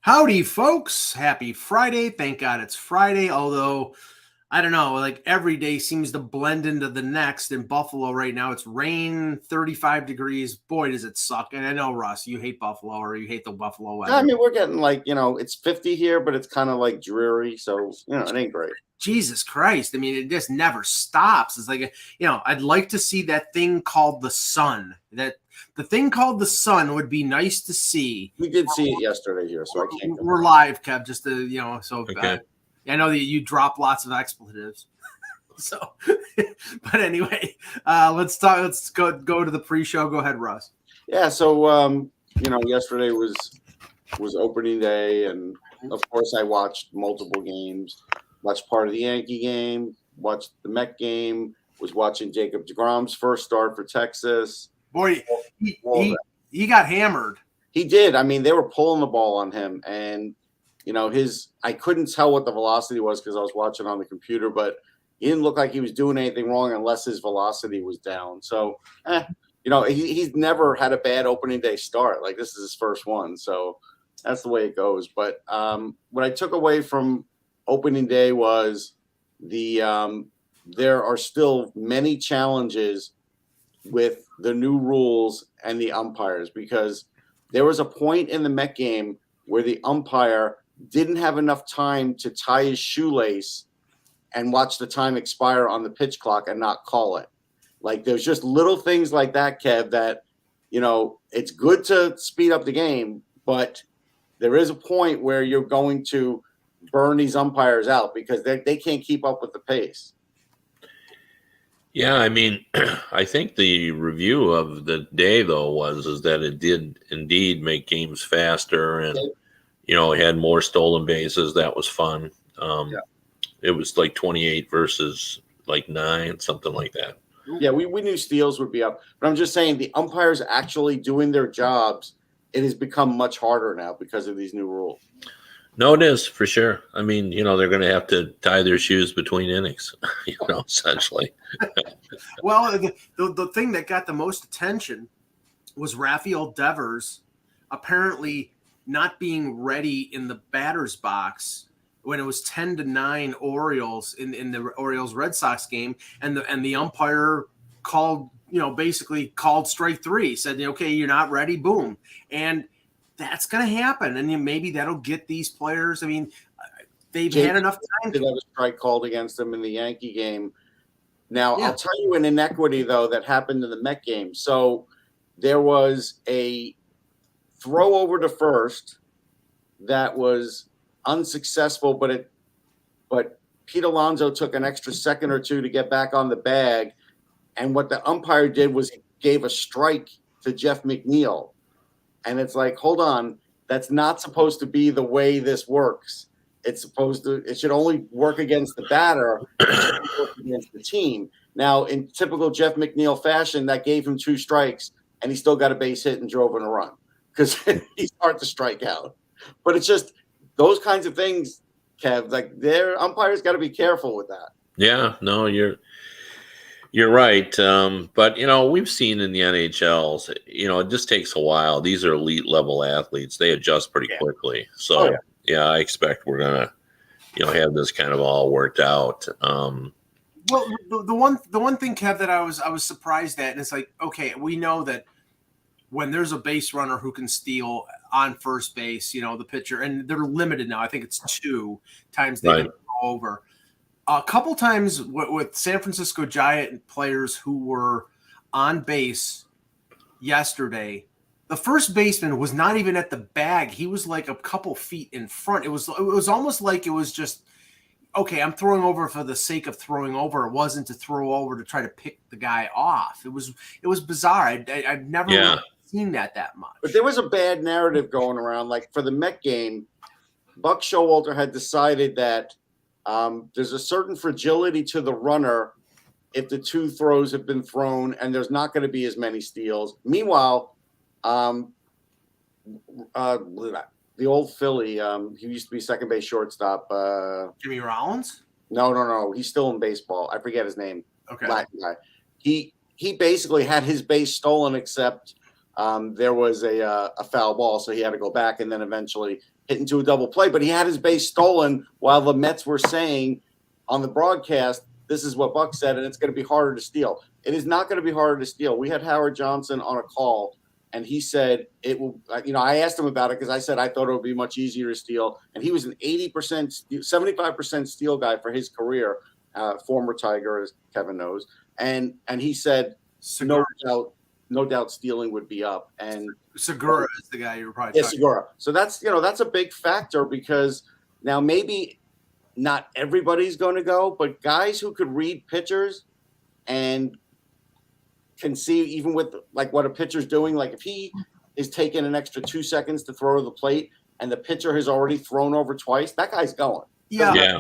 Howdy, folks. Happy Friday. Thank God it's Friday, although I don't know, like every day seems to blend into the next. In Buffalo right now, it's rain, 35 degrees. Boy, does it suck. And I know, Russ, you hate Buffalo or you hate the Buffalo weather. I mean, we're getting it's 50 here, but it's kind of like dreary. So, it ain't great. Jesus Christ. I mean, it just never stops. It's like, I'd like to see that thing called the sun. The thing called the sun would be nice to see. We did see it yesterday here, so I can't. We're live, Kev, just to, so Okay. I know that you drop lots of expletives. So, but anyway, let's go to the pre-show. Go ahead, Russ. Yeah. So, yesterday was opening day, and of course, I watched multiple games. Watched part of the Yankee game. Watched the Met game. Was watching Jacob deGrom's first start for Texas. Boy, he got hammered. He did. I mean, they were pulling the ball on him, and I couldn't tell what the velocity was because I was watching on the computer, but he didn't look like he was doing anything wrong unless his velocity was down. So, he's never had a bad opening day start. Like, this is his first one. So that's the way it goes. But what I took away from opening day was there are still many challenges with the new rules and the umpires, because there was a point in the Met game where the umpire didn't have enough time to tie his shoelace and watch the time expire on the pitch clock and not call it. Like, there's just little things like that, Kev, that, it's good to speed up the game, but there is a point where you're going to burn these umpires out because they can't keep up with the pace. Yeah, I mean, I think the review of the day, though, is that it did indeed make games faster and, it had more stolen bases. That was fun. It was like 28 versus like 9, something like that. Yeah, we knew steals would be up. But I'm just saying the umpires actually doing their jobs, it has become much harder now because of these new rules. No, it is for sure. I mean, they're going to have to tie their shoes between innings, essentially. Well, the thing that got the most attention was Rafael Devers apparently not being ready in the batter's box when it was 10-9 Orioles in the Orioles Red Sox game, and the umpire called, basically called strike 3, said, okay, you're not ready, boom. And that's going to happen, and maybe that'll get these players. I mean, they've had enough time. Did have a strike called against them in the Yankee game. Now, I'll tell you an inequity, though, that happened in the Met game. So there was a throw over to first that was unsuccessful, but Pete Alonso took an extra second or two to get back on the bag, and what the umpire did was he gave a strike to Jeff McNeil. And it's like, hold on, that's not supposed to be the way this works. It should only work against the batter, it shouldn't work against the team. Now, in typical Jeff McNeil fashion, that gave him 2 strikes, and he still got a base hit and drove in a run because he's hard to strike out. But it's just those kinds of things, Kev, like their umpires got to be careful with that. Yeah, no, You're right. But, we've seen in the NHLs, it just takes a while. These are elite level athletes. They adjust pretty quickly. So, I expect we're going to, have this kind of all worked out. Well, the one thing, Kev, that I was surprised at, and it's like, okay, we know that when there's a base runner who can steal on first base, the pitcher, and they're limited now. I think it's 2 times they can go over. A couple times with San Francisco Giant players who were on base yesterday, the first baseman was not even at the bag. He was like a couple feet in front. It was almost like it was just, okay, I'm throwing over for the sake of throwing over. It wasn't to throw over to try to pick the guy off. It was bizarre. I've never really seen that much. But there was a bad narrative going around. Like for the Met game, Buck Showalter had decided that there's a certain fragility to the runner if the 2 throws have been thrown, and there's not going to be as many steals. Meanwhile, the old Philly, he used to be second base shortstop. Jimmy Rollins? No. He's still in baseball. I forget his name. Okay. Latin guy. He basically had his base stolen, except there was a foul ball, so he had to go back and then eventually hit into a double play. But he had his base stolen while the Mets were saying on the broadcast, this is what Buck said, and it's going to be harder to steal. It is not going to be harder to steal. We had Howard Johnson on a call, and he said it will. I asked him about it because I said I thought it would be much easier to steal, and he was an 80%, 75% steal guy for his career, former Tiger, as Kevin knows, and he said no doubt stealing would be up. And Segura is the guy you were probably talking Segura. So that's a big factor, because now maybe not everybody's going to go, but guys who could read pitchers and can see even with like what a pitcher's doing, like if he is taking an extra 2 seconds to throw to the plate and the pitcher has already thrown over twice, that guy's going. Yeah.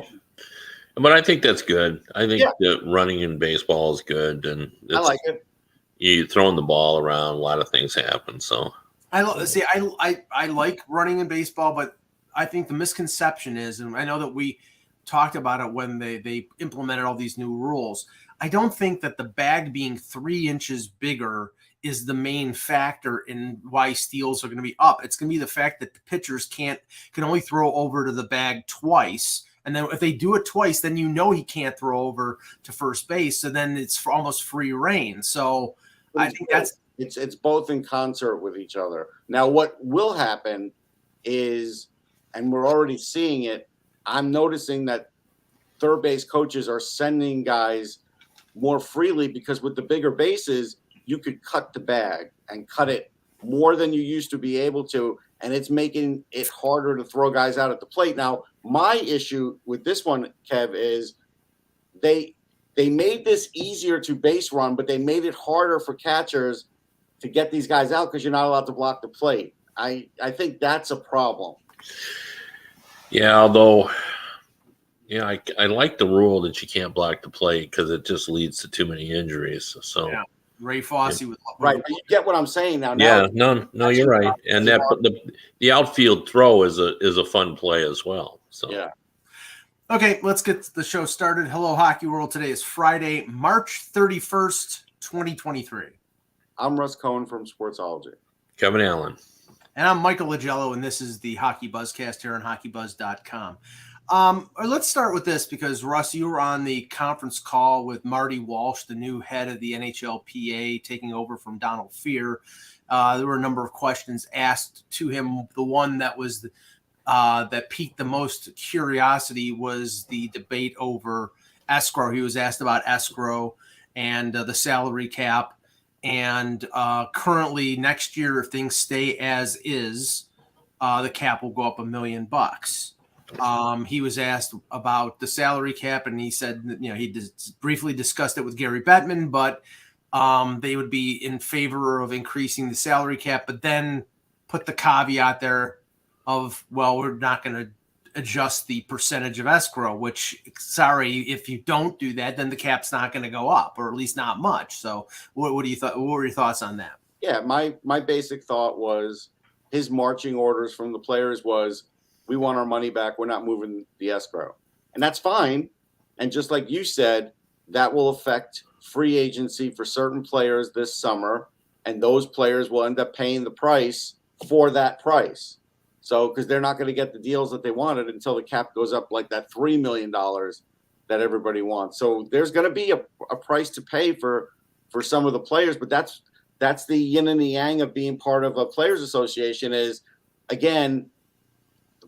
But I think that's good. I think that running in baseball is good, and I like it. You throwing the ball around, a lot of things happen. So I like running in baseball, but I think the misconception is, and I know that we talked about it when they implemented all these new rules. I don't think that the bag being 3 inches bigger is the main factor in why steals are going to be up. It's going to be the fact that the pitchers can only throw over to the bag twice. And then if they do it twice, then he can't throw over to first base. So then it's almost free reign. So I think it's both in concert with each other. Now, what will happen is, and we're already seeing it, I'm noticing that third base coaches are sending guys more freely, because with the bigger bases, you could cut the bag and cut it more than you used to be able to. And it's making it harder to throw guys out at the plate. Now, my issue with this one, Kev, is they made this easier to base run, but they made it harder for catchers to get these guys out because you're not allowed to block the plate. I think that's a problem. Yeah, although, I like the rule that you can't block the plate because it just leads to too many injuries. So Ray Fosse with right. But you get what I'm saying now. Yeah, no, you're right. And that the outfield throw is a fun play as well. So yeah. Okay, let's get the show started. Hello, Hockey World. Today is Friday, March 31st, 2023. I'm Russ Cohen from Sportsology. Kevin Allen. And I'm Michael Lagello, and this is the Hockey Buzzcast here on HockeyBuzz.com. Let's start with this, because, Russ, you were on the conference call with Marty Walsh, the new head of the NHLPA, taking over from Donald Fear. There were a number of questions asked to him. The one that was that piqued the most curiosity was the debate over escrow. He was asked about escrow and the salary cap. And currently, next year, if things stay as is, the cap will go up $1 million. He was asked about the salary cap, and he said, he briefly discussed it with Gary Bettman, but they would be in favor of increasing the salary cap, but then put the caveat there of, well, we're not going to adjust the percentage of escrow, which, sorry, if you don't do that, then the cap's not going to go up, or at least not much. So what were your thoughts on that? Yeah, my basic thought was his marching orders from the players was, we want our money back. We're not moving the escrow. And that's fine. And just like you said, that will affect free agency for certain players this summer. And those players will end up paying the price for that price. So, because they're not going to get the deals that they wanted until the cap goes up like that $3 million that everybody wants. So there's going to be a price to pay for some of the players. But that's the yin and the yang of being part of a players association is, again,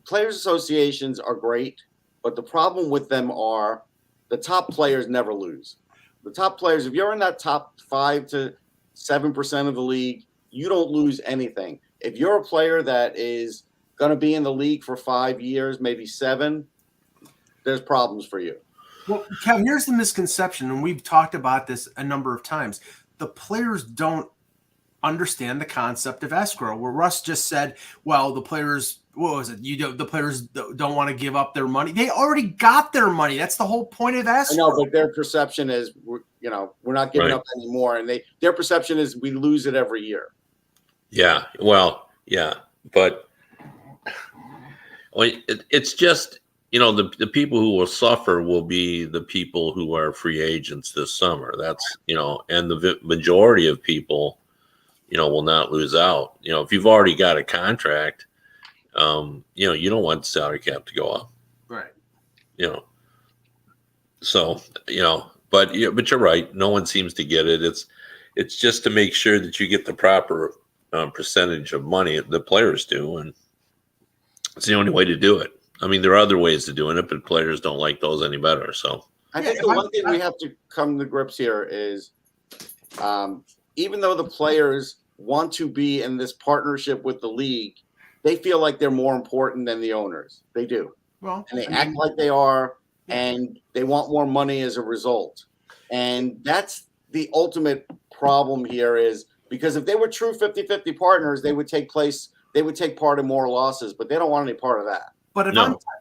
players associations are great, but the problem with them are the top players never lose. The top players, if you're in that top 5 to 7% of the league, you don't lose anything. If you're a player that is going to be in the league for 5 years, maybe 7, there's problems for you. Well, Kevin, here's the misconception, and we've talked about this a number of times. The players don't understand the concept of escrow, where Russ just said, well, the players, what was it? The players don't want to give up their money. They already got their money. That's the whole point of escrow. I know, but their perception is, we're not giving up anymore. And their perception is we lose it every year. Yeah. Well, yeah. But it's just, the people who will suffer will be the people who are free agents this summer. That's, and the majority of people will not lose out. If you've already got a contract, you don't want the salary cap to go up. Right. So, but you're right. No one seems to get it. It's just to make sure that you get the proper percentage of money. The players do, and it's the only way to do it. I mean, there are other ways of doing it, but players don't like those any better. So I think the one thing we have to come to grips here is, even though the players want to be in this partnership with the league, they feel like they're more important than the owners. They do. Well, and they act like they are, and they want more money as a result. And that's the ultimate problem here, is because if they were true 50-50 partners, they would take part in more losses, but they don't want any part of that. But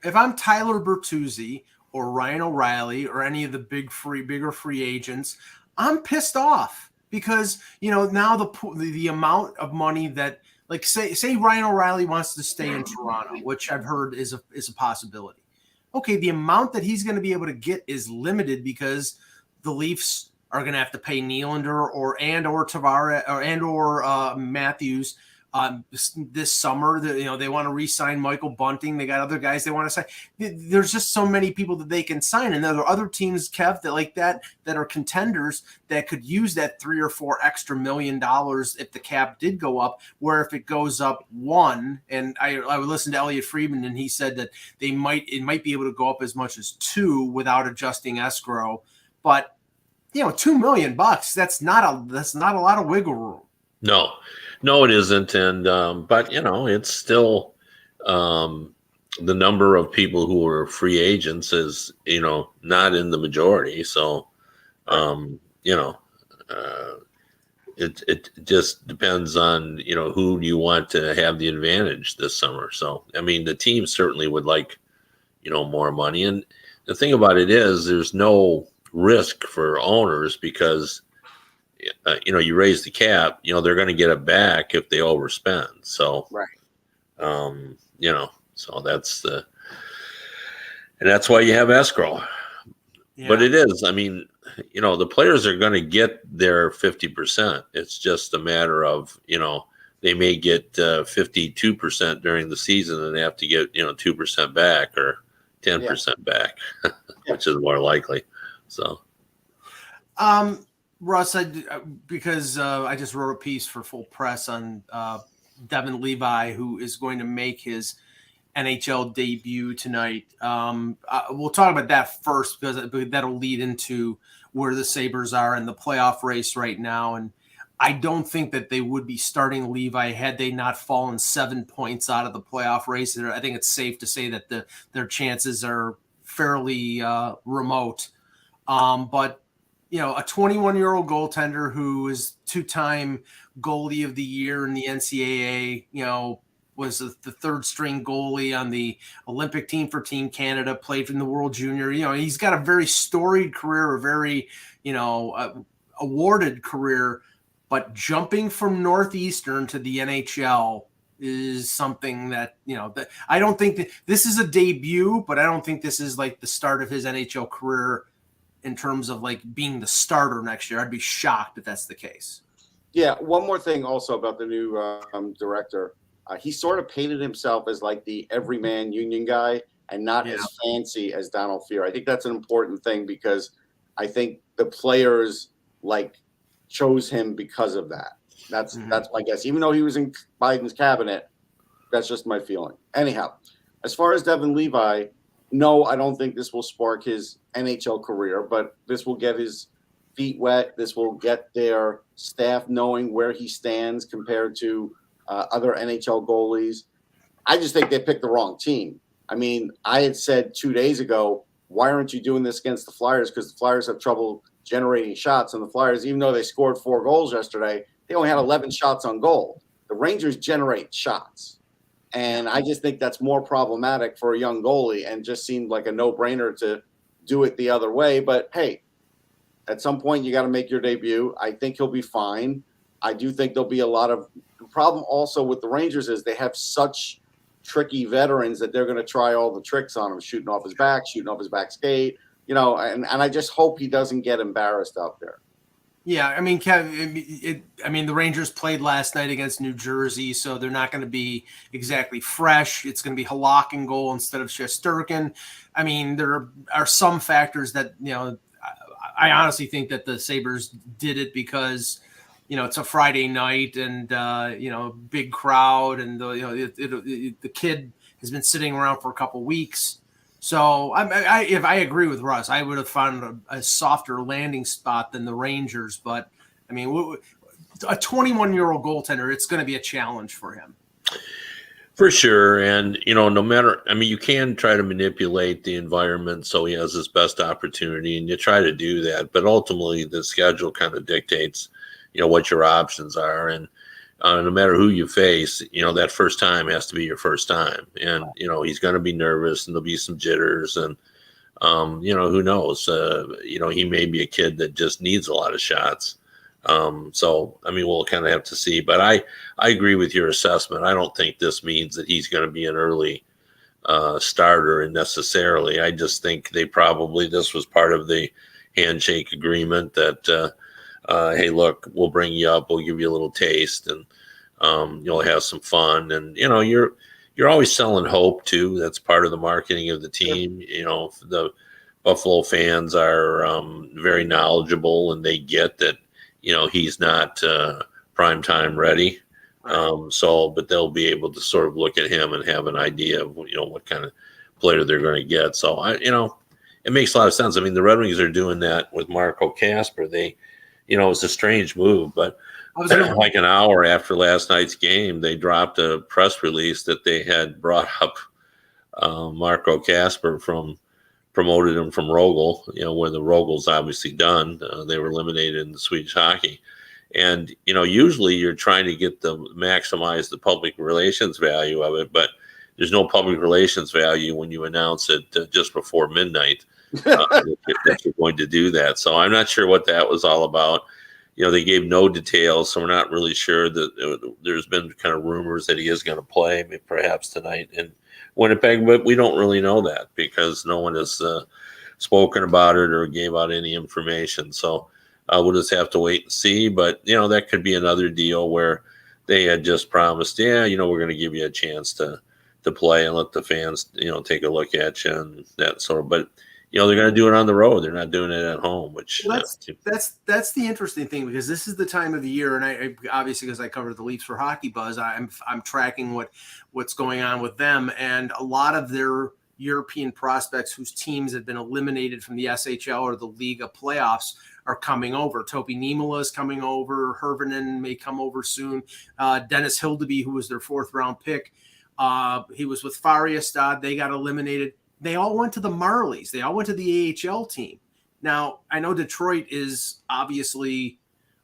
if I'm Tyler Bertuzzi or Ryan O'Reilly or any of the bigger free agents, I'm pissed off because now the amount of money that, like, say Ryan O'Reilly wants to stay in Toronto, which I've heard is a possibility. Okay, the amount that he's going to be able to get is limited because the Leafs are going to have to pay Nylander or Tavares or Matthews this summer. They want to re-sign Michael Bunting. They got other guys they want to sign. There's just so many people that they can sign, and there are other teams, Kev, that are contenders that could use that $3 or $4 extra million if the cap did go up. Where if it goes up $1, and I would listen to Elliot Friedman, and he said that it might be able to go up as much as $2 without adjusting escrow, but $2 million, that's not a lot of wiggle room. No, it isn't. And, but it's still, the number of people who are free agents is, not in the majority. So, it just depends on, who you want to have the advantage this summer. So, I mean, the team certainly would like, more money. And the thing about it is there's no risk for owners because, you raise the cap, they're going to get it back if they overspend. So, right. So that's why you have escrow. Yeah. But it is, I mean, the players are going to get their 50%. It's just a matter of, they may get 52% during the season and they have to get, 2% back or 10% back, which is more likely. So, Russ, because I just wrote a piece for Full Press on Devon Levi, who is going to make his NHL debut tonight. We'll talk about that first because that'll lead into where the Sabres are in the playoff race right now. And I don't think that they would be starting Levi had they not fallen 7 points out of the playoff race. I think it's safe to say that their chances are fairly remote. But a 21-year-old goaltender who is two-time goalie of the year in the NCAA, was the third-string goalie on the Olympic team for Team Canada, played in the World Junior. He's got a very storied career, a very, awarded career. But jumping from Northeastern to the NHL is something that, that I don't think that this is a debut, but I don't think this is like the start of his NHL career in terms of like being the starter next year. I'd be shocked if that's the case. Yeah. One more thing also about the new director. He sort of painted himself as like the everyman union guy and not as fancy as Donald Fear. I think that's an important thing because I think the players chose him because of that. That's my guess. Even though he was in Biden's cabinet, that's just my feeling. Anyhow, as far as Devon Levi, no, I don't think this will spark his NHL career, but this will get his feet wet. This will get their staff knowing where he stands compared to other NHL goalies. I just think they picked the wrong team. I mean, I had said 2 days ago, why aren't you doing this against the Flyers? Because the Flyers have trouble generating shots. And the Flyers, even though they scored 4 goals yesterday, they only had 11 shots on goal. The Rangers generate shots. And I just think that's more problematic for a young goalie and just seemed like a no-brainer to do it the other way. But, hey, at some point you got to make your debut. I think he'll be fine. I do think there'll be a lot of – the problem also with the Rangers is they have such tricky veterans that they're going to try all the tricks on him, shooting off his back skate, and I just hope he doesn't get embarrassed out there. Yeah, I mean, Kev, the Rangers played last night against New Jersey, so they're not going to be exactly fresh. It's going to be Halak in goal instead of Shesterkin. I mean, there are some factors that, I honestly think that the Sabres did it because, it's a Friday night and, big crowd, and the kid has been sitting around for a couple weeks. So if I agree with Russ, I would have found a softer landing spot than the Rangers. But I mean, a 21-year-old goaltender, it's going to be a challenge for him. For sure. And, no matter, you can try to manipulate the environment so he has his best opportunity, and you try to do that. But ultimately, the schedule kind of dictates, what your options are. And no matter who you face, that first time has to be your first time. And, he's going to be nervous and there'll be some jitters and, who knows, he may be a kid that just needs a lot of shots. So, we'll kind of have to see, but I agree with your assessment. I don't think this means that he's going to be an early, starter and necessarily. I just think this was part of the handshake agreement that, hey, look, we'll bring you up. We'll give you a little taste and, you'll have some fun. And, you're always selling hope too. That's part of the marketing of the team. The Buffalo fans are very knowledgeable and they get that, he's not prime time ready. But they'll be able to sort of look at him and have an idea of, what kind of player they're going to get. So it makes a lot of sense. The Red Wings are doing that with Marco Kasper. It's a strange move, but like an hour after last night's game, they dropped a press release that they had brought up Marco Kasper promoted him from Rögle, when the Rögle's obviously done. They were eliminated in the Swedish hockey. And, usually you're trying to maximize the public relations value of it, but there's no public relations value when you announce it just before midnight that you're going to do that. So I'm not sure what that was all about. They gave no details, so we're not really sure that there's been kind of rumors that he is going to play, perhaps tonight in Winnipeg, but we don't really know that because no one has spoken about it or gave out any information. So we'll just have to wait and see. But, that could be another deal where they had just promised, we're going to give you a chance to play and let the fans, take a look at you and that sort of. But, they're going to do it on the road. They're not doing it at home, which that's the interesting thing, because this is the time of the year, and I obviously, because I cover the Leafs for Hockey Buzz, I'm tracking what's going on with them, and a lot of their European prospects whose teams have been eliminated from the SHL or the Liga playoffs are coming over. Topi Niemelä is coming over. Hirvonen may come over soon. Dennis Hildeby, who was their 4th round pick, he was with Färjestad. They got eliminated. They all went to the Marlies. They all went to the AHL team. Now, I know Detroit is obviously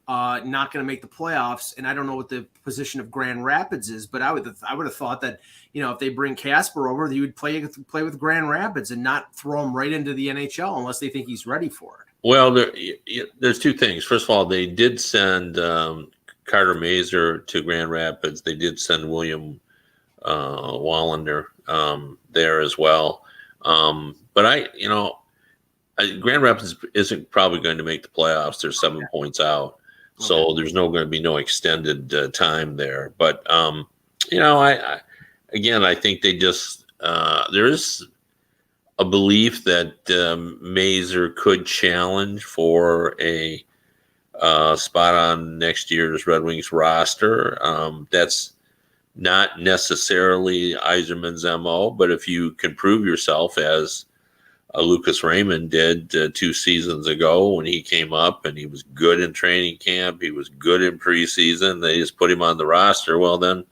not going to make the playoffs, and I don't know what the position of Grand Rapids is, but I would have thought that, if they bring Kasper over, they would play with Grand Rapids and not throw him right into the NHL unless they think he's ready for it. Well, there's two things. First of all, they did send Carter Mazer to Grand Rapids. They did send William Wallander there as well. But Grand Rapids isn't probably going to make the playoffs. They're 7 points out. So there's going to be no extended time there. But, I think they just there is a belief that Mazer could challenge for a spot on next year's Red Wings roster. That's not necessarily Yzerman's MO, but if you can prove yourself as Lucas Raymond did 2 seasons ago when he came up and he was good in training camp, he was good in preseason, they just put him on the roster, well then,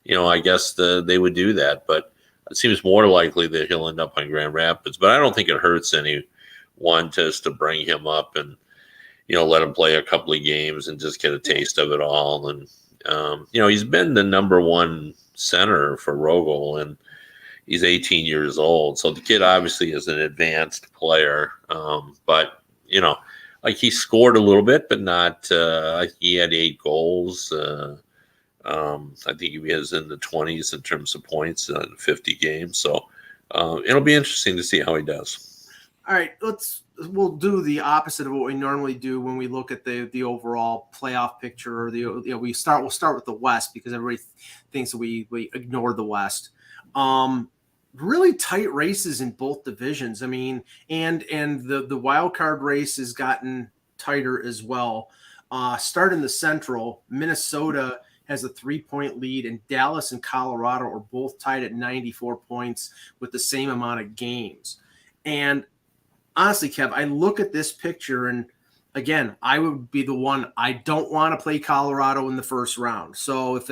I guess they would do that. But it seems more likely that he'll end up on Grand Rapids. But I don't think it hurts anyone just to bring him up and, let him play a couple of games and just get a taste of it all. And, he's been the number 1 center for Rögle, and he's 18 years old. So the kid obviously is an advanced player. But, he scored a little bit, but not, he had 8 goals. I think he is in the 20s in terms of points in 50 games. So it'll be interesting to see how he does. All right, we'll do the opposite of what we normally do when we look at the overall playoff picture. Or we'll start with the West because everybody thinks that we ignore the West. Really tight races in both divisions. I mean, and the wild card race has gotten tighter as well. Start in the Central, Minnesota has a 3-point lead, and Dallas and Colorado are both tied at 94 points with the same amount of games. And honestly, Kev, I look at this picture, and again, I would be the one. I don't want to play Colorado in the first round. So if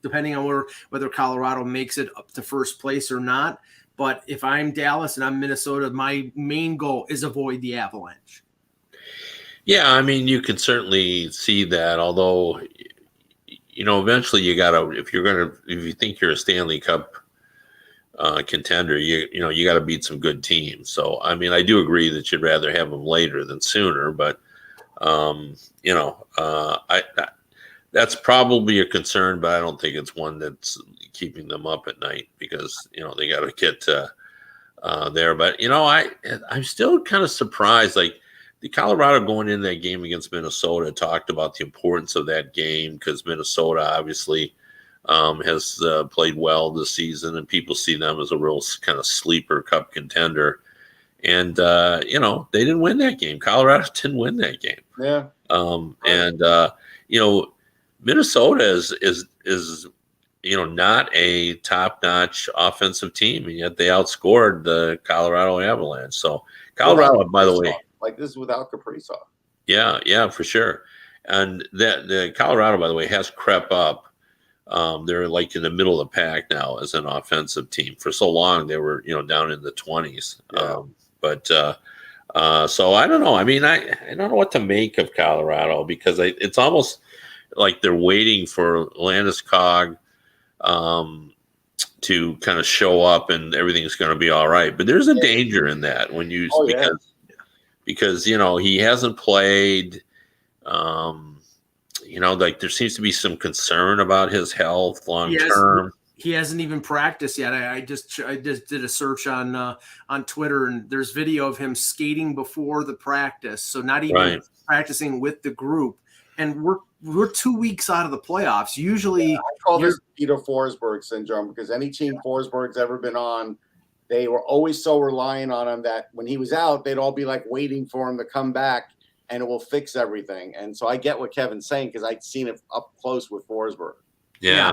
depending on whether Colorado makes it up to first place or not, but if I'm Dallas and I'm Minnesota, my main goal is avoid the Avalanche. Yeah, I mean, you can certainly see that. Although, eventually you gotta, if you think you're a Stanley Cup contender, you got to beat some good teams. So, I mean, I do agree that you'd rather have them later than sooner, but that's probably a concern, but I don't think it's one that's keeping them up at night because they got to get there. But I'm still kind of surprised. Like the Colorado going in that game against Minnesota talked about the importance of that game because Minnesota obviously has played well this season, and people see them as a real kind of sleeper cup contender. And they didn't win that game. Colorado didn't win that game. Yeah. Minnesota is not a top-notch offensive team, and yet they outscored the Colorado Avalanche. So Colorado, by the way, like this is without Kaprizov. Yeah, for sure. And the Colorado, by the way, has crept up. They're like in the middle of the pack now as an offensive team. For so long, they were down in the 20s. Yeah. So I don't know. I mean, I don't know what to make of Colorado because it's almost like they're waiting for Landeskog to kind of show up and everything's going to be all right. But there's a danger in that when you because he hasn't played. Like there seems to be some concern about his health long term. He hasn't even practiced yet. I just did a search on Twitter, and there's video of him skating before the practice, so not even practicing with the group. And we're 2 weeks out of the playoffs. Usually, I call this Peter Forsberg syndrome because any team Forsberg's ever been on, they were always so reliant on him that when he was out, they'd all be like waiting for him to come back. And it will fix everything. And so I get what Kevin's saying because I'd seen it up close with Forsberg. Yeah.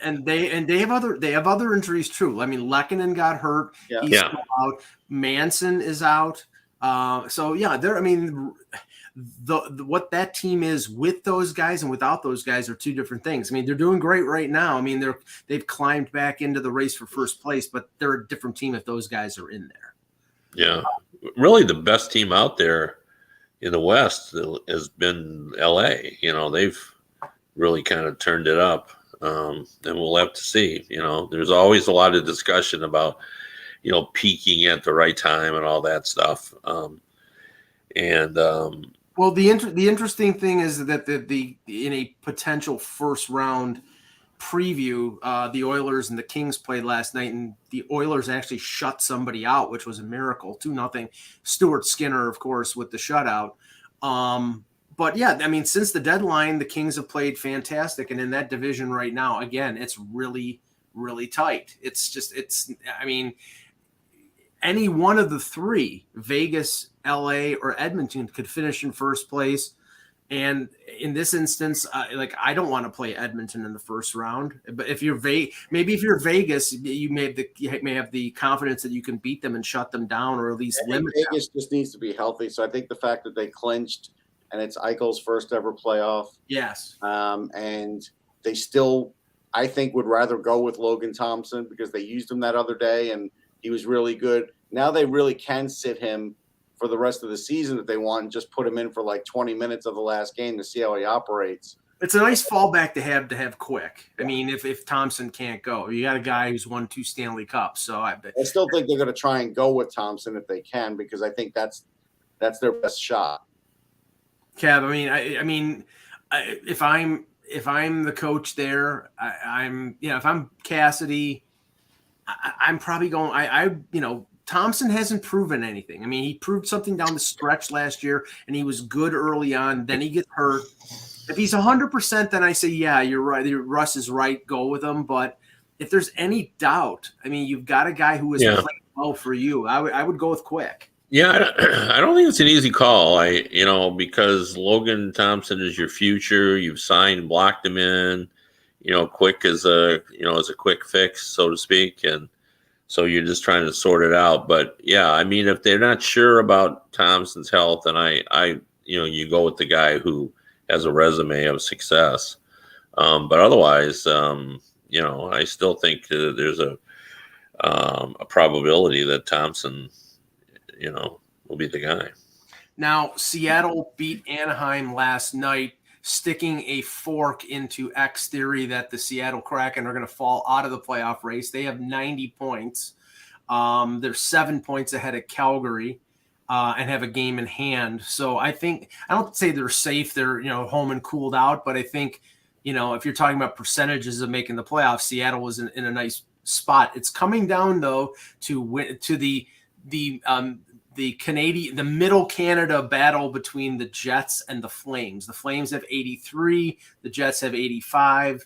And they have other injuries too. I mean, Lehkonen got hurt. Yeah. He's still out. Manson is out. I mean, what that team is with those guys and without those guys are two different things. I mean, they're doing great right now. I mean, they've climbed back into the race for first place, but they're a different team if those guys are in there. Yeah. Really the best team out there in the West has been LA. They've really kind of turned it up. And we'll have to see. There's always a lot of discussion about, peaking at the right time and all that stuff. Well, the interesting thing is that the in a potential first round preview, the Oilers and the Kings played last night, and the Oilers actually shut somebody out, which was a miracle. 2-0. Stuart Skinner, of course, with the shutout. But yeah, I mean, since the deadline, the Kings have played fantastic, and in that division right now, again, it's really, really tight. I mean, any one of the three, Vegas, LA, or Edmonton, could finish in first place. And in this instance, I don't want to play Edmonton in the first round. But if you're if you're Vegas, you may have the confidence that you can beat them and shut them down, or at least limit them. Vegas just needs to be healthy. So I think the fact that they clinched and it's Eichel's first ever playoff. Yes. And they still, I think, would rather go with Logan Thompson because they used him that other day and he was really good. Now they really can sit him for the rest of the season if they want and just put him in for like 20 minutes of the last game to see how he operates. It's a nice fallback to have quick. I mean, if Thompson can't go, you got a guy who's won 2 Stanley Cups. So I still think they're going to try and go with Thompson if they can, because I think that's their best shot. Kev, I mean, if I'm the coach there, if I'm Cassidy, I'm probably going. Thompson hasn't proven anything. I mean, he proved something down the stretch last year, and he was good early on. Then he gets hurt. If he's 100%, then I say, yeah, you're right. Russ is right. Go with him. But if there's any doubt, I mean, you've got a guy who has played well for you. I would go with Quick. Yeah, I don't think it's an easy call. Because Logan Thompson is your future. You've signed, blocked him in. Quick is a quick fix, so to speak, and so you're just trying to sort it out. But yeah, I mean, if they're not sure about Thompson's health, then you go with the guy who has a resume of success. But otherwise, I still think there's a probability that Thompson, will be the guy. Now, Seattle beat Anaheim last night, sticking a fork into X theory that the Seattle Kraken are going to fall out of the playoff race. They have 90 points. They're 7 points ahead of Calgary and have a game in hand. So I don't say they're safe. They're, home and cooled out. But I think, if you're talking about percentages of making the playoffs, Seattle was in a nice spot. It's coming down, though, to the middle Canada battle between the Jets and the Flames. The Flames have 83, the Jets have 85.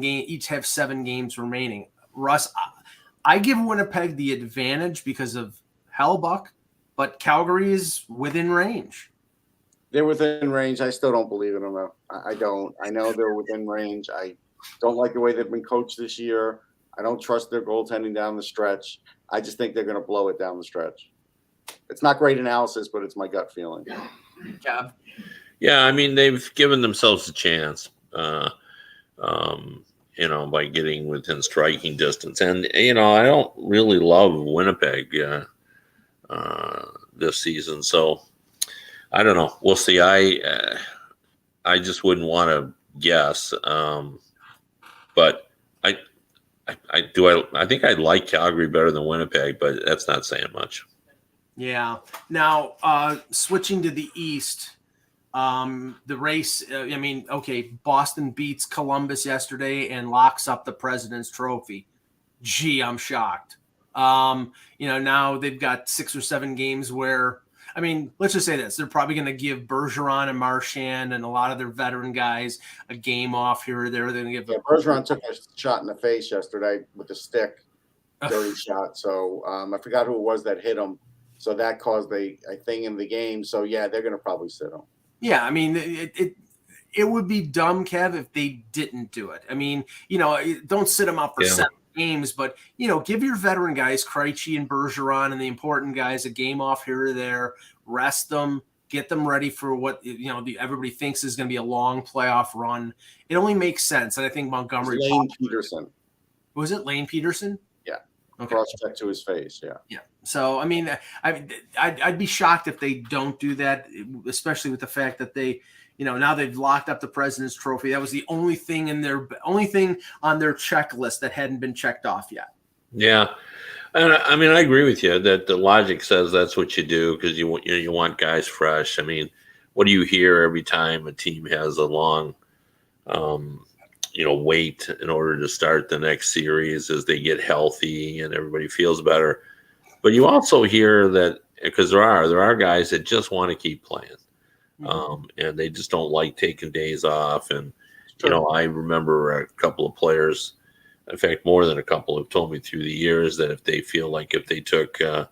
Each have 7 games remaining. Russ, I give Winnipeg the advantage because of Hellbuck, but Calgary is within range. They're within range. I still don't believe in them, though. I don't. I know they're within range. I don't like the way they've been coached this year. I don't trust their goaltending down the stretch. I just think they're going to blow it down the stretch. It's not great analysis, but it's my gut feeling. Yeah, I mean, they've given themselves a chance, by getting within striking distance. And, I don't really love Winnipeg this season. So, I don't know. We'll see. I just wouldn't want to guess. But I think I like Calgary better than Winnipeg, but that's not saying much. Yeah. Now, switching to the East, the race, Boston beats Columbus yesterday and locks up the President's Trophy. Gee, I'm shocked. Now they've got 6 or 7 games where, let's just say this. They're probably going to give Bergeron and Marchand and a lot of their veteran guys a game off here or there. They're going to give Bergeron took a shot in the face yesterday with a stick, dirty shot. So I forgot who it was that hit him. So that caused a thing in the game. So, yeah, they're going to probably sit him. Yeah, it would be dumb, Kev, if they didn't do it. Don't sit them out for 7 games, but, give your veteran guys, Krejci and Bergeron and the important guys, a game off here or there, rest them, get them ready for what, everybody thinks is going to be a long playoff run. It only makes sense. And I think Montgomery. Lane Peterson. Was it Lane Peterson? Yeah. Okay. Cross check to his face. Yeah. Yeah. So, I'd be shocked if they don't do that, especially with the fact that they, now they've locked up the President's Trophy. That was the only thing on their checklist that hadn't been checked off yet. Yeah. And I agree with you that the logic says that's what you do because you want guys fresh. What do you hear every time a team has a long, wait in order to start the next series as they get healthy and everybody feels better. But you also hear that because there are guys that just want to keep playing, and they just don't like taking days off. And I remember a couple of players, in fact, more than a couple, have told me through the years that if they feel like if they took, if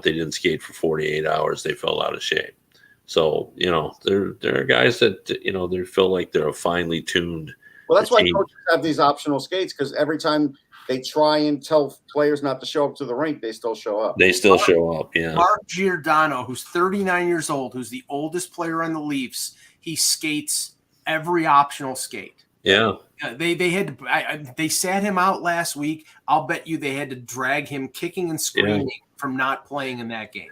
they didn't skate for 48 hours, they fell out of shape. So there are guys that they feel like they're a finely tuned. Well, that's why coaches have these optional skates because every time they try and tell players not to show up to the rink, they still show up. They still show up, yeah. Mark Giordano, who's 39 years old, who's the oldest player on the Leafs, he skates every optional skate. Yeah. They sat him out last week. I'll bet you they had to drag him kicking and screaming from not playing in that game.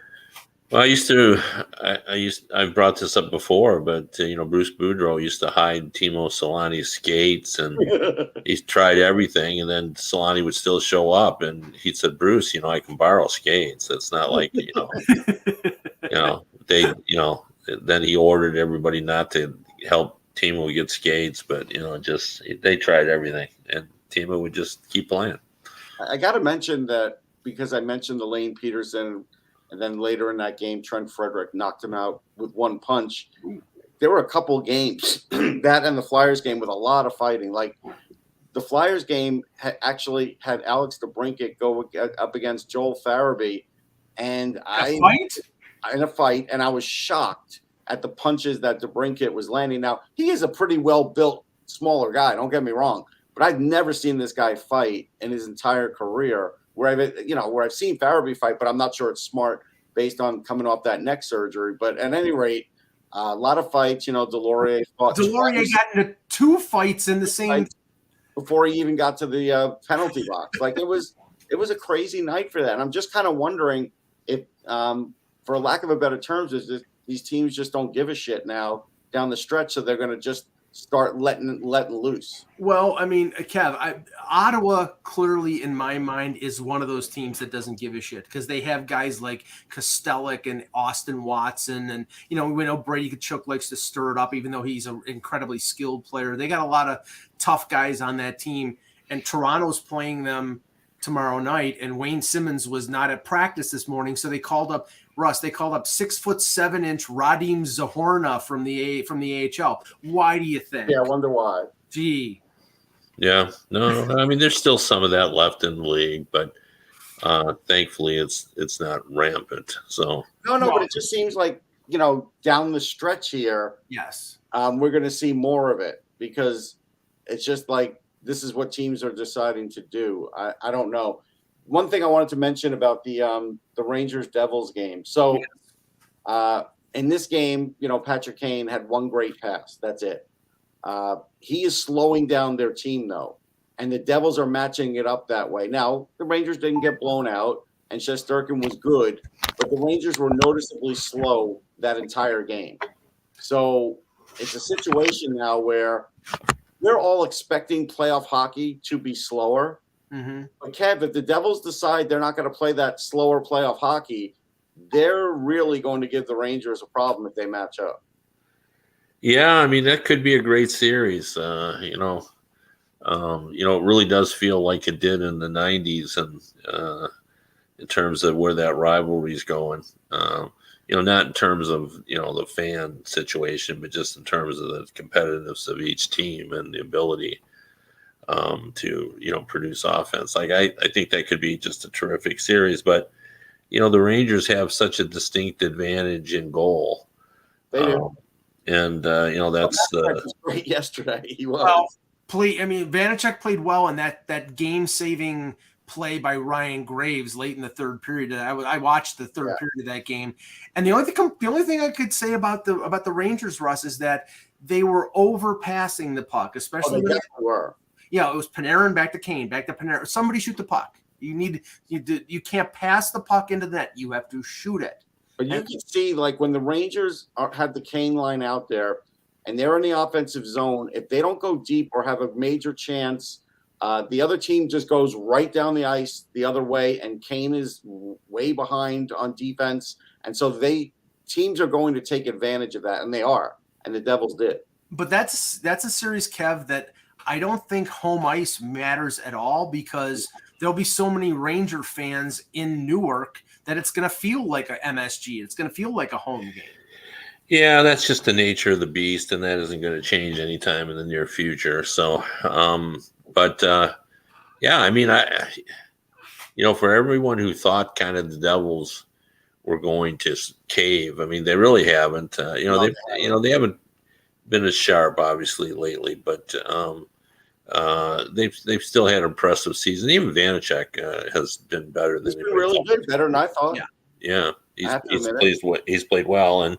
Well, I've brought this up before, but Bruce Boudreau used to hide Timo Solani's skates, and he tried everything, and then Solani would still show up, and he said, "Bruce, I can borrow skates. It's not like Then he ordered everybody not to help Timo get skates, but they tried everything, and Timo would just keep playing." I got to mention that because I mentioned the Lane Peterson, and then later in that game, Trent Frederick knocked him out with one punch. There were a couple games, that and the Flyers game, with a lot of fighting. Like the Flyers game actually had Alex DeBrincat go up against Joel Farabee, and in a fight, and I was shocked at the punches that DeBrincat was landing. Now, he is a pretty well-built, smaller guy, don't get me wrong, but I've never seen this guy fight in his entire career, where I've seen Farabee fight, but I'm not sure it's smart based on coming off that neck surgery. But at any rate, a lot of fights. Delorier fought. Delorier got into 2 fights in the same before he even got to the penalty box. Like it was a crazy night for that. And I'm just kind of wondering if, for lack of a better terms, is these teams just don't give a shit now down the stretch, so they're going to just start letting loose. Well, I mean, Kev, Ottawa clearly, in my mind, is one of those teams that doesn't give a shit because they have guys like Kostelic and Austin Watson, and we know Brady Tkachuk likes to stir it up, even though he's an incredibly skilled player. They got a lot of tough guys on that team, and Toronto's playing them tomorrow night, and Wayne Simmons was not at practice this morning, so they called up 6'7" Radim Zahorna from the AHL. Why do you think? Yeah, I wonder why. Gee. Yeah, no, I mean there's still some of that left in the league, but thankfully it's not rampant. So but it just seems like down the stretch here, yes, we're going to see more of it because it's just like this is what teams are deciding to do. I don't know. One thing I wanted to mention about the Rangers Devils game. So in this game, Patrick Kane had one great pass. That's it. He is slowing down their team though, and the Devils are matching it up that way. Now the Rangers didn't get blown out, and Shesterkin was good, but the Rangers were noticeably slow that entire game. So it's a situation now where we're all expecting playoff hockey to be slower. Mm-hmm. But Kev, if the Devils decide they're not going to play that slower playoff hockey, they're really going to give the Rangers a problem if they match up. Yeah, I mean that could be a great series. It really does feel like it did in the '90s, and in terms of where that rivalry is going. Not in terms of the fan situation, but just in terms of the competitiveness of each team and the ability to produce offense. Like I think that could be just a terrific series, but the Rangers have such a distinct advantage in goal. They do. And that's was great yesterday. He was. Well, Vanacek played well, and that game-saving play by Ryan Graves late in the third period. I watched the third period of that game, and the only thing I could say about the Rangers, Russ, is that they were overpassing the puck, especially. They were. Yeah, it was Panarin back to Kane, back to Panarin. Somebody shoot the puck. You can't pass the puck into the net. You have to shoot it. But you can see, like, when the Rangers had the Kane line out there and they're in the offensive zone, if they don't go deep or have a major chance, the other team just goes right down the ice the other way, and Kane is way behind on defense. And so teams are going to take advantage of that, and they are, and the Devils did. But that's a series, Kev, that I don't think home ice matters at all because there'll be so many Ranger fans in Newark that it's going to feel like a MSG. It's going to feel like a home game. Yeah, that's just the nature of the beast, and that isn't going to change anytime in the near future. So, yeah, I mean, for everyone who thought kind of the Devils were going to cave, I mean, they really haven't. They haven't been as sharp, obviously, lately, but they've still had an impressive season. Even Vanacek has been better than he's been really good, better than I thought. Yeah, he's played well, and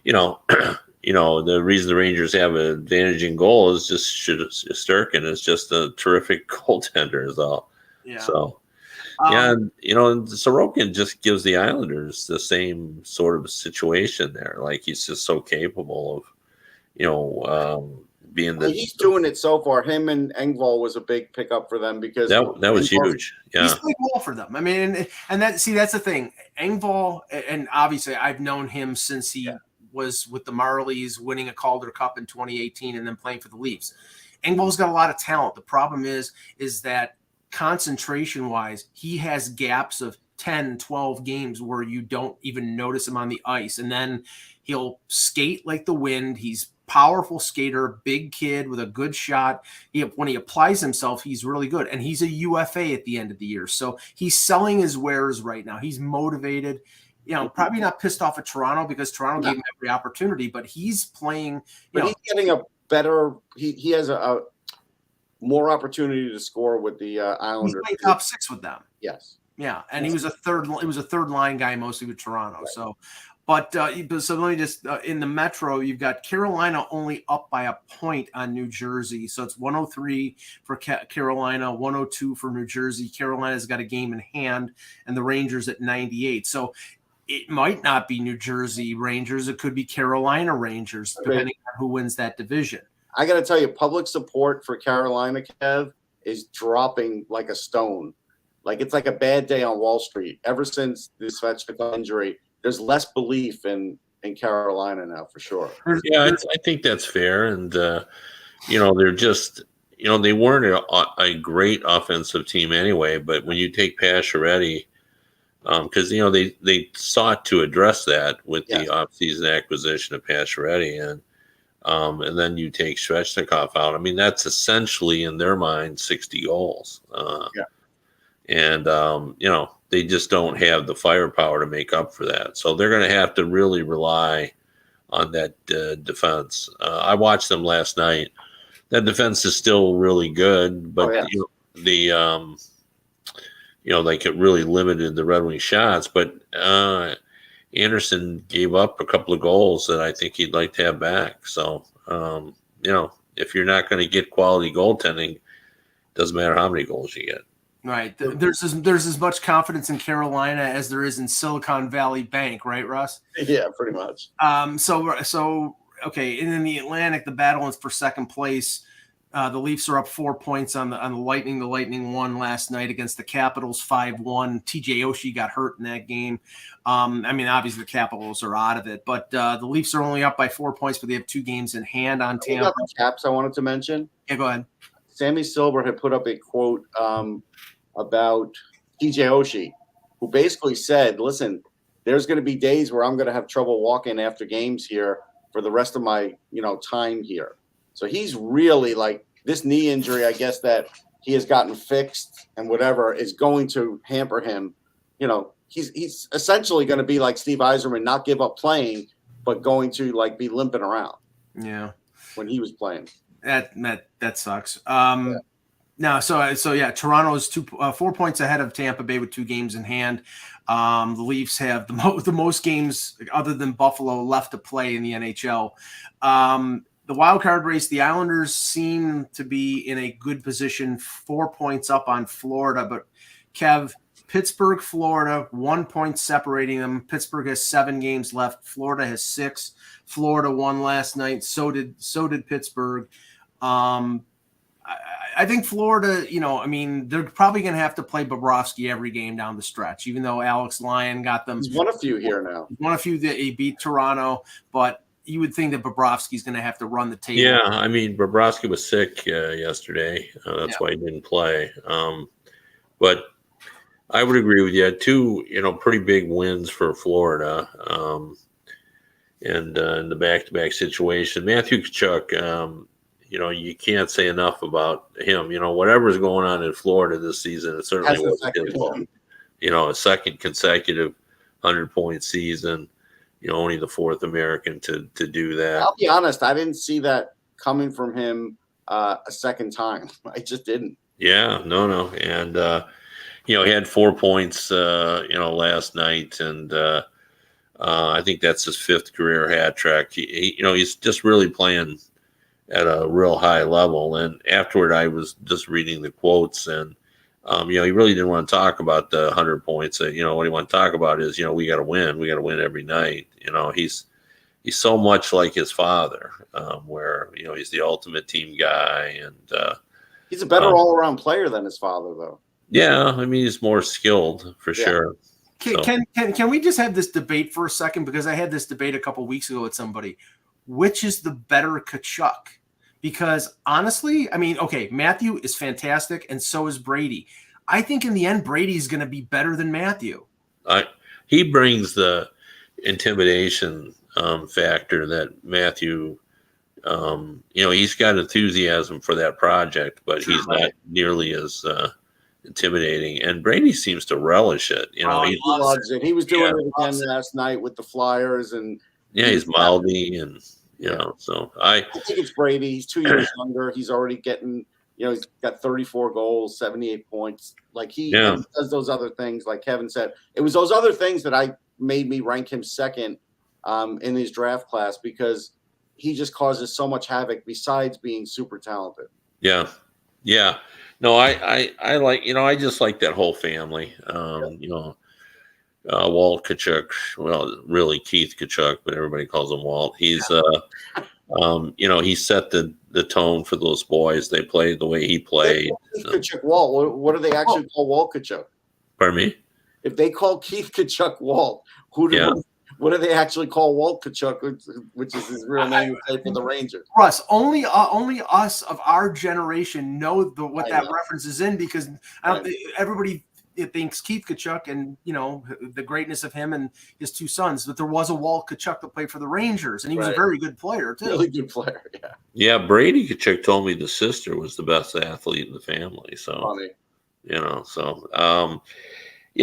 the reason the Rangers have an advantage in goal is just Shesterkin is just a terrific goaltender, is all. Yeah. So. Sorokin just gives the Islanders the same sort of situation there. Like he's just so capable of, being the. He's doing it so far. Him and Engvall was a big pickup for them because that was huge. Yeah, he's played well for them. I mean, and that's the thing. Engvall, and obviously I've known him since he was with the Marlies, winning a Calder Cup in 2018, and then playing for the Leafs. Engvall's got a lot of talent. The problem is that concentration wise, he has gaps of 10, 12 games where you don't even notice him on the ice. And then he'll skate like the wind. He's powerful skater, big kid with a good shot. When he applies himself, he's really good. And he's a UFA at the end of the year. So he's selling his wares right now. He's motivated. Probably not pissed off at Toronto because Toronto gave him every opportunity, but he's playing. He's getting a better. He has a more opportunity to score with the Islanders. He's playing top 6 with them. Yes. Yeah, and he was a third line guy mostly with Toronto. Right. So let me just in the Metro, you've got Carolina only up by a point on New Jersey. So it's 103 for Carolina, 102 for New Jersey. Carolina's got a game in hand, and the Rangers at 98. So it might not be New Jersey Rangers. It could be Carolina Rangers, depending on who wins that division. I got to tell you, public support for Carolina, Kev, is dropping like a stone. Like it's like a bad day on Wall Street. Ever since this Tkachuk injury, there's less belief in Carolina now, for sure. Yeah, I think that's fair. And, they're just, they weren't a great offensive team anyway. But when you take Pacioretty, because, they sought to address that with the offseason acquisition of Pacioretty. And then you take Svechnikov out. I mean, that's essentially, in their mind, 60 goals. And, they just don't have the firepower to make up for that. So they're going to have to really rely on that defense. I watched them last night. That defense is still really good, but like it really limited the Red Wing shots. But Anderson gave up a couple of goals that I think he'd like to have back. So, if you're not going to get quality goaltending, doesn't matter how many goals you get. Right. There's as much confidence in Carolina as there is in Silicon Valley Bank, right, Russ? Yeah, pretty much. Okay. And in the Atlantic, the battle is for second place. The Leafs are up 4 points on the Lightning. The Lightning won last night against the Capitals 5-1. TJ Oshie got hurt in that game. Obviously the Capitals are out of it, but the Leafs are only up by 4 points, but they have 2 games in hand on Tampa. The Caps I wanted to mention. Yeah, go ahead. Sammy Silver had put up a quote about TJ Oshie, who basically said, listen, there's going to be days where I'm going to have trouble walking after games here for the rest of my, time here. So he's really like this knee injury, I guess, that he has gotten fixed and whatever is going to hamper him. He's essentially going to be like Steve Yzerman, not give up playing, but going to like be limping around. Yeah. When he was playing. That sucks. Toronto is 4 points ahead of Tampa Bay with 2 games in hand. The Leafs have the most games other than Buffalo left to play in the NHL. The wild card race, the Islanders seem to be in a good position, 4 points up on Florida. But Kev, Pittsburgh, Florida, 1 point separating them. Pittsburgh has 7 games left. Florida has 6. Florida won last night. So did Pittsburgh. I think Florida, they're probably going to have to play Bobrovsky every game down the stretch, even though Alex Lyon got them. He's won a few here now. He's won a few that he beat Toronto, but you would think that Bobrovsky's going to have to run the table. Yeah, Bobrovsky was sick yesterday. That's why he didn't play. But I would agree with you. 2, pretty big wins for Florida. And in the back-to-back situation, Matthew Tkachuk, you can't say enough about him. Whatever's going on in Florida this season, it certainly wasn't his fault. A second consecutive 100-point season. Only the 4th American to do that. I'll be honest, I didn't see that coming from him a second time. I just didn't. Yeah, no. And, he had 4 points, last night. And I think that's his 5th career hat trick. He's just really playing at a real high level. And afterward, I was just reading the quotes, and he really didn't want to talk about the 100 points. What he wanted to talk about is, we got to win. We got to win every night. He's so much like his father, where he's the ultimate team guy, and he's a better all-around player than his father, though. Yeah, he's more skilled for sure. Can we just have this debate for a second? Because I had this debate a couple weeks ago with somebody. Which is the better Tkachuk? because honestly, I mean, okay, Matthew is fantastic, and so is Brady. I think in the end, Brady's going to be better than Matthew. He brings the intimidation factor that Matthew. He's got enthusiasm for that project, but he's not nearly as intimidating. And Brady seems to relish it. He loves it. He was doing it again last night with the Flyers, and he's mouthy, and So I think it's Brady. He's 2 years younger. He's already getting. He's got 34 goals, 78 points. Like he does those other things. Like Kevin said, it was those other things that made me rank him second in his draft class, because he just causes so much havoc besides being super talented. Yeah. No, I like, I just like that whole family. Walt Tkachuk, well, really Keith Tkachuk, but everybody calls him Walt. He's, he set the tone for those boys. They played the way he played. Keith Tkachuk Walt. What do they actually call Walt Tkachuk? Pardon me? If they call Keith Tkachuk Walt, what do they actually call Walt Tkachuk, which is his real name for the Rangers? Russ, only us of our generation know what that reference is in, because everybody thinks Keith Tkachuk and the greatness of him and his two sons. But there was a Walt Tkachuk that played for the Rangers, and he was a very good player too. Really good player, yeah. Yeah, Brady Tkachuk told me the sister was the best athlete in the family. So funny.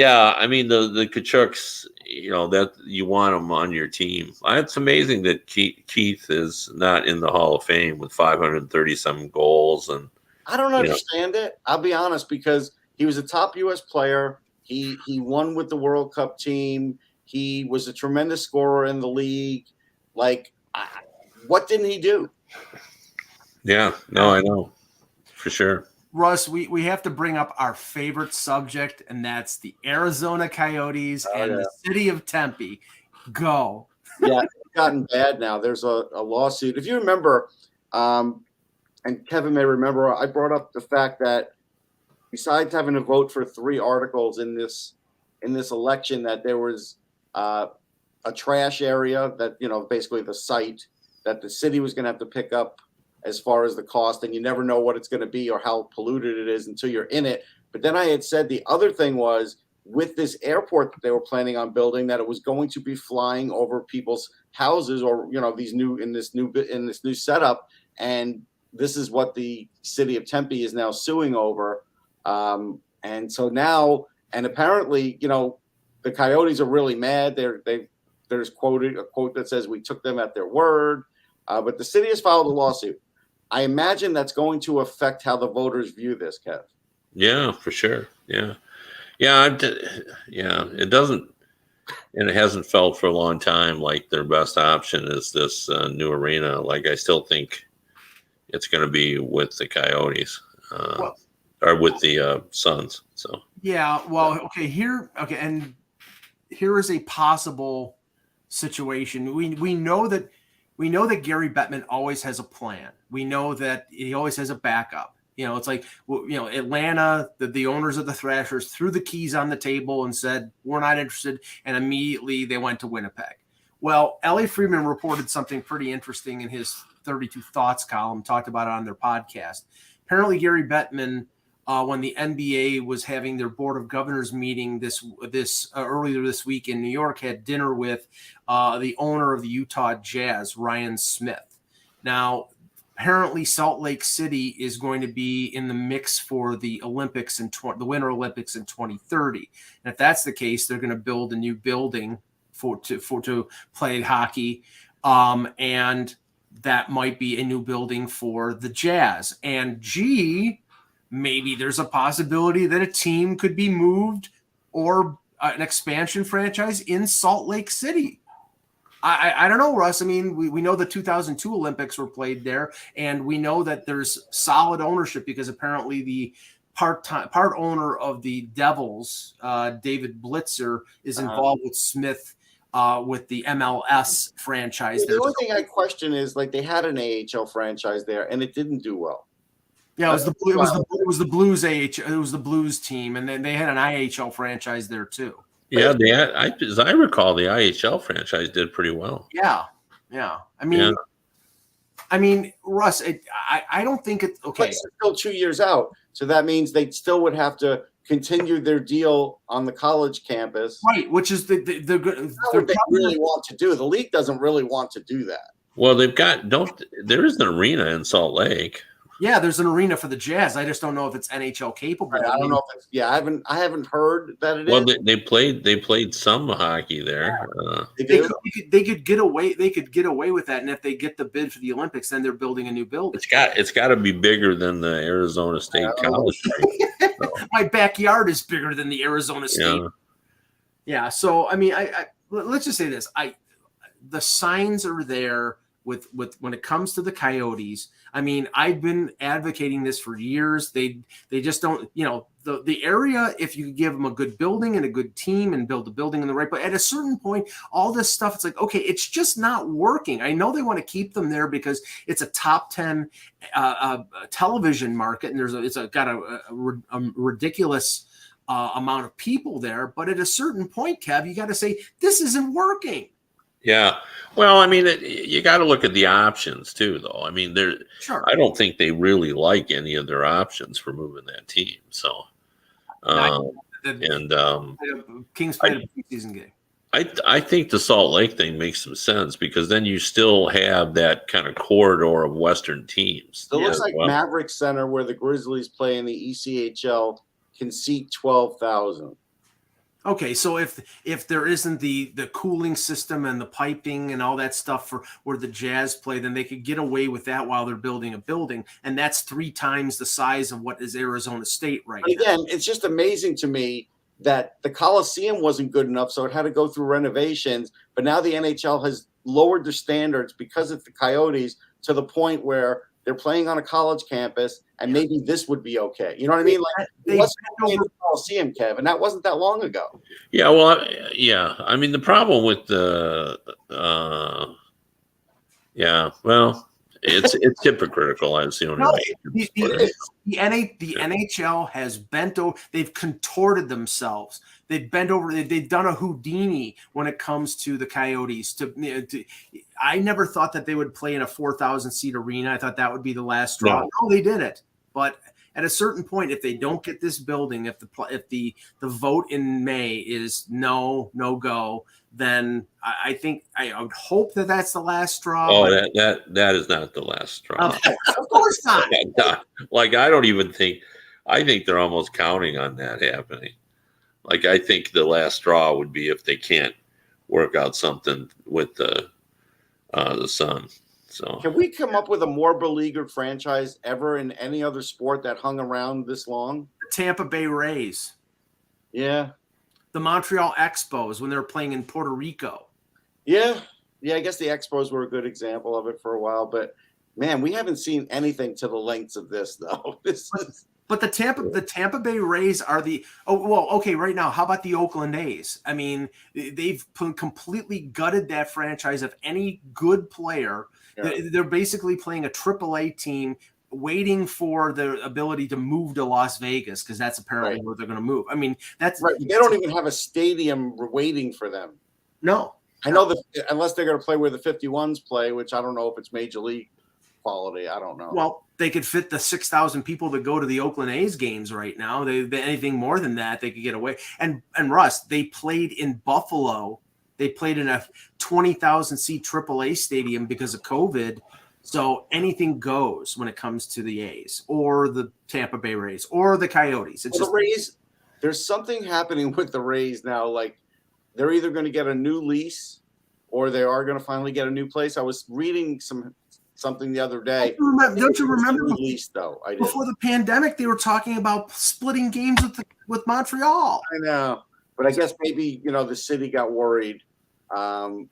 I mean the Tkachuks, that you want them on your team. It's amazing that Keith is not in the Hall of Fame with 530-some goals, and I don't understand it. I'll be honest, because he was a top U.S. player. He won with the World Cup team. He was a tremendous scorer in the league. Like, what didn't he do? Yeah, no, I know for sure. Russ, we have to bring up our favorite subject, and that's the Arizona Coyotes and the city of Tempe. Go. Yeah, it's gotten bad now. There's a lawsuit. If you remember, and Kevin may remember, I brought up the fact that besides having to vote for 3 articles in this election, that there was a trash area that, basically the site that the city was going to have to pick up as far as the cost, and you never know what it's going to be or how polluted it is until you're in it. But then I had said the other thing was, with this airport that they were planning on building, that it was going to be flying over people's houses, or in this new setup, and this is what the city of Tempe is now suing over. And so now, and apparently, the Coyotes are really mad. There's a quote that says, "We took them at their word," but the city has filed a lawsuit. I imagine that's going to affect how the voters view this, Kev. Yeah, for sure. Yeah. It doesn't, and it hasn't felt for a long time like their best option is this new arena. Like, I still think it's going to be with the Coyotes or with the Suns. So and here is a possible situation. We know that Gary Bettman always has a plan. We know that he always has a backup. It's like, Atlanta, the owners of the Thrashers threw the keys on the table and said, "We're not interested." And immediately they went to Winnipeg. Well, Ellie Freeman reported something pretty interesting in his 32 Thoughts column, talked about it on their podcast. Apparently Gary Bettman, when the NBA was having their Board of Governors meeting this earlier this week in New York, had dinner with the owner of the Utah Jazz, Ryan Smith. Now, apparently Salt Lake City is going to be in the mix for the Olympics the Winter Olympics in 2030. And if that's the case, they're going to build a new building to play hockey, and that might be a new building for the Jazz. And maybe there's a possibility that a team could be moved, or an expansion franchise in Salt Lake City. I don't know, Russ. I mean, we know the 2002 Olympics were played there, and we know that there's solid ownership, because apparently the part owner of the Devils, David Blitzer, is involved with Smith with the MLS franchise. The only thing I question is, like, they had an AHL franchise there, and it didn't do well. Yeah, it was the Blues AHL. It was the Blues team, and then they had an IHL franchise there too. Yeah, as I recall, the IHL franchise did pretty well. Yeah. I mean, I mean, Russ, I don't think it's okay. But it's still 2 years out, so that means they still would have to continue their deal on the college campus. Right, which is What they really want to do. The league doesn't really want to do that. Well, there is an arena in Salt Lake. Yeah, there's an arena for the Jazz. I just don't know if it's NHL capable. Right, I don't know if it's I haven't heard that it is. Well, they played some hockey there. They could get away. They could get away with that, and if they get the bid for the Olympics, then they're building a new building. It's got to be bigger than the Arizona State College. So. My backyard is bigger than the Arizona State. Yeah. So I mean, I let's just say this. The signs are there with when it comes to the Coyotes. I mean, I've been advocating this for years. They just don't, the area, if you give them a good building and a good team and build the building in the right place, at a certain point, all this stuff, it's like, okay, it's just not working. I know they want to keep them there because it's a top 10 television market, and it's got a ridiculous amount of people there. But at a certain point, Kev, you got to say, this isn't working. Yeah. Well, I mean, you got to look at the options too, though. I mean, sure. I don't think they really like any of their options for moving that team. So, Kings played a preseason game. I think the Salt Lake thing makes some sense because then you still have that kind of corridor of Western teams. It looks like Maverick Center, where the Grizzlies play in the ECHL, can seat 12,000. Okay, so if there isn't the cooling system and the piping and all that stuff for where the Jazz play, then they could get away with that while they're building a building, and that's 3 times the size of what is Arizona State right now. Again, it's just amazing to me that the Coliseum wasn't good enough, so it had to go through renovations, but now the NHL has lowered their standards because of the Coyotes to the point where they're playing on a college campus, and maybe this would be okay. You know what I mean? Like, it wasn't playing the Coliseum, Kev, and that wasn't that long ago. Yeah, well, yeah. I mean, the problem with the it's hypocritical. That's the only way. The NHL has bent over. They've contorted themselves. They've bent over. They've done a Houdini when it comes to the Coyotes. I never thought that they would play in a 4,000 seat arena. I thought that would be the last straw. No, they did it. But at a certain point, if they don't get this building, if the vote in May is no go, then I think I would hope that that's the last straw. Oh, that is not the last straw. Of course not. Like, I don't even think. I think they're almost counting on that happening. Like, I think the last straw would be if they can't work out something with the Sun. So, can we come up with a more beleaguered franchise ever in any other sport that hung around this long? The Tampa Bay Rays. Yeah. The Montreal Expos when they were playing in Puerto Rico. Yeah. I guess the Expos were a good example of it for a while, but man, we haven't seen anything to the lengths of this though. But the Tampa Bay Rays are right now, how about the Oakland A's? I mean, they've completely gutted that franchise of any good player. Yeah. They're basically playing a AAA team, waiting for the ability to move to Las Vegas because that's apparently where they're going to move. I mean, that's right. They don't even have a stadium waiting for them. No, I know that unless they're going to play where the 51s play, which I don't know if it's major league quality. I don't know. Well, they could fit the 6,000 people that go to the Oakland A's games right now. Anything more than that, they could get away. And Russ, they played in Buffalo. They played in a 20,000 seat AAA stadium because of COVID. So anything goes when it comes to the A's or the Tampa Bay Rays or the Coyotes. The Rays, there's something happening with the Rays now. Like, they're either going to get a new lease or they are going to finally get a new place. I was reading something the other day. Don't you remember lease, though? Before the pandemic, they were talking about splitting games with Montreal. I know. But I guess maybe, the city got worried. So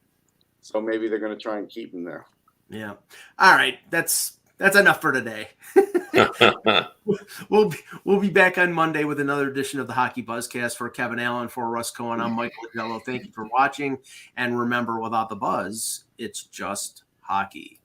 maybe they're going to try and keep him there. Yeah. All right. That's enough for today. We'll be back on Monday with another edition of the Hockey Buzzcast. For Kevin Allen, for Russ Cohen, I'm Michael Agello. Thank you for watching. And remember, without the buzz, it's just hockey.